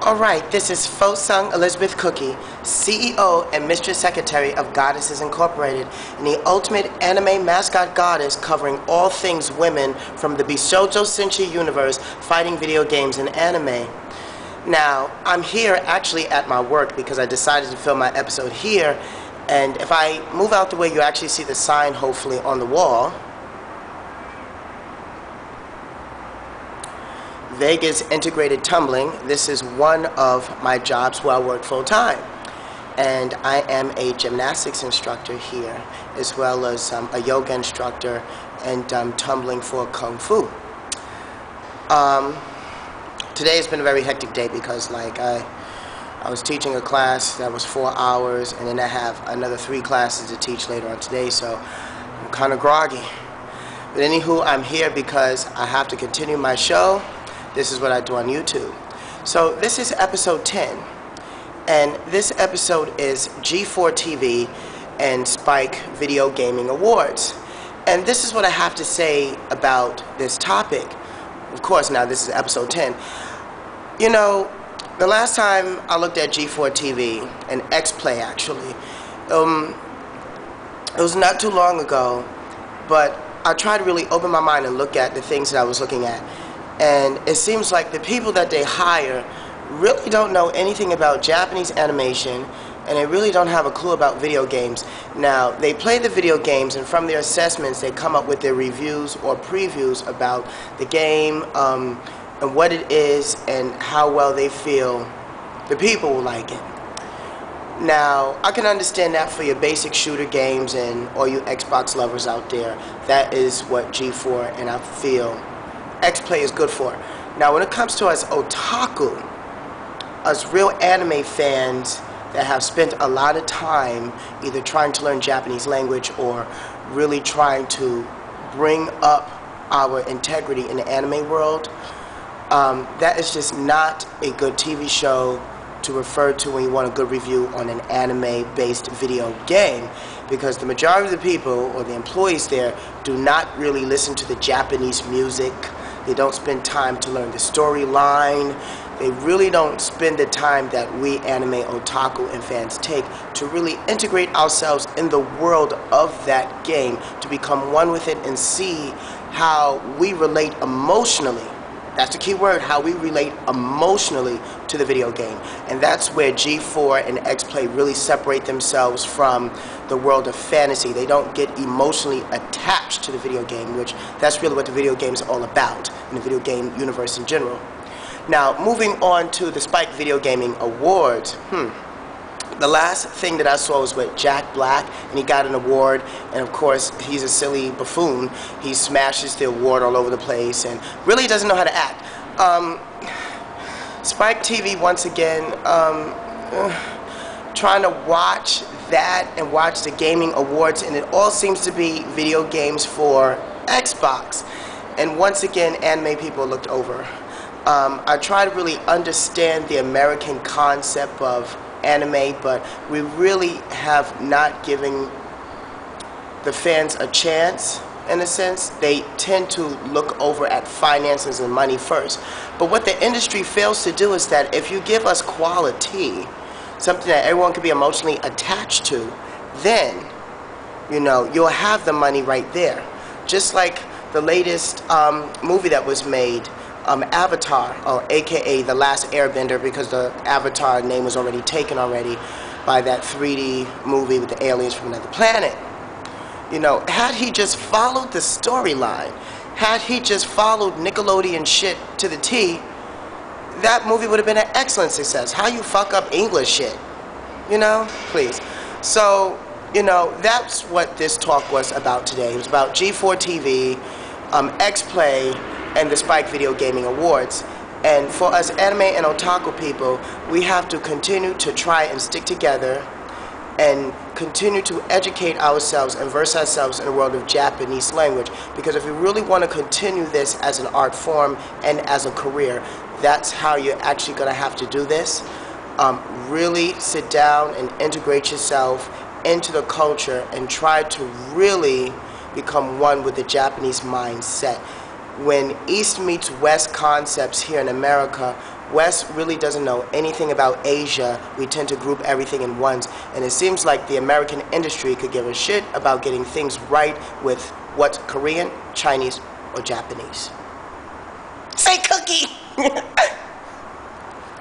Alright, this is Fosung Elizabeth Cookye, CEO and Mistress Secretary of Goddesses Incorporated, and the ultimate anime mascot goddess covering all things women from the Bishoujo Senshi universe, fighting video games and anime. Now, I'm here actually at my work because I decided to film my episode here, and if I move out the way, you actually see the sign hopefully on the wall. Vegas Integrated Tumbling. This is one of my jobs where I work full-time, and I am a gymnastics instructor here, as well as a yoga instructor and tumbling for Kung Fu. Today has been a very hectic day because I was teaching a class that was 4 hours, and then I have another 3 classes to teach later on today, so I'm kind of groggy. But anywho, I'm here because I have to continue my show. This is what I do on YouTube. So this is episode 10, and this episode is G4 TV and Spike Video Gaming Awards. And this is what I have to say about this topic. Of course, now this is episode 10. You know, the last time I looked at G4 TV and X-Play actually, it was not too long ago, but I tried to really open my mind and look at the things that I was looking at. And it seems like the people that they hire really don't know anything about Japanese animation, and they really don't have a clue about video games. Now, they play the video games, and from their assessments, they come up with their reviews or previews about the game, and what it is, and how well they feel the people will like it. Now, I can understand that for your basic shooter games and all you Xbox lovers out there. That is what G4 and I feel X-Play is good for. Now, when it comes to us otaku, us real anime fans that have spent a lot of time either trying to learn Japanese language or really trying to bring up our integrity in the anime world, that is just not a good TV show to refer to when you want a good review on an anime-based video game, because the majority of the people or the employees there do not really listen to the Japanese music. They don't spend time to learn the storyline. They really don't spend the time that we anime otaku and fans take to really integrate ourselves in the world of that game, to become one with it and see how we relate emotionally. That's the key word, how we relate emotionally to the video game. And that's where G4 and X-Play really separate themselves from the world of fantasy. They don't get emotionally attached to the video game, which that's really what the video game is all about, in the video game universe in general. Now, moving on to the Spike Video Gaming Awards. The last thing that I saw was with Jack Black, and he got an award, and of course, he's a silly buffoon. He smashes the award all over the place and really doesn't know how to act. Spike TV, once again, trying to watch that and watch the gaming awards, and it all seems to be video games for Xbox. And once again, anime people looked over. I try to really understand the American concept of anime, but we really have not given the fans a chance. In a sense, they tend to look over at finances and money first. But what the industry fails to do is that if you give us quality, something that everyone can be emotionally attached to, then, you know, you'll have the money right there. Just like the latest movie that was made, Avatar, or aka The Last Airbender, because the Avatar name was already taken already by that 3D movie with the aliens from another planet. You know, had he just followed the storyline, had he just followed Nickelodeon shit to the T, that movie would have been an excellent success. How you fuck up English shit? You know? Please. So, you know, that's what this talk was about today. It was about G4 TV, X-Play, and the Spike Video Gaming Awards. And for us anime and otaku people, we have to continue to try and stick together and continue to educate ourselves and verse ourselves in the world of Japanese language. Because if we really want to continue this as an art form and as a career, that's how you're actually going to have to do this. Really sit down and integrate yourself into the culture and try to really become one with the Japanese mindset. When East meets West concepts here in America West really doesn't know anything about Asia. We tend to group everything in ones, and it seems like the American industry could give a shit about getting things right with what's Korean, Chinese, or Japanese. Say Cookie!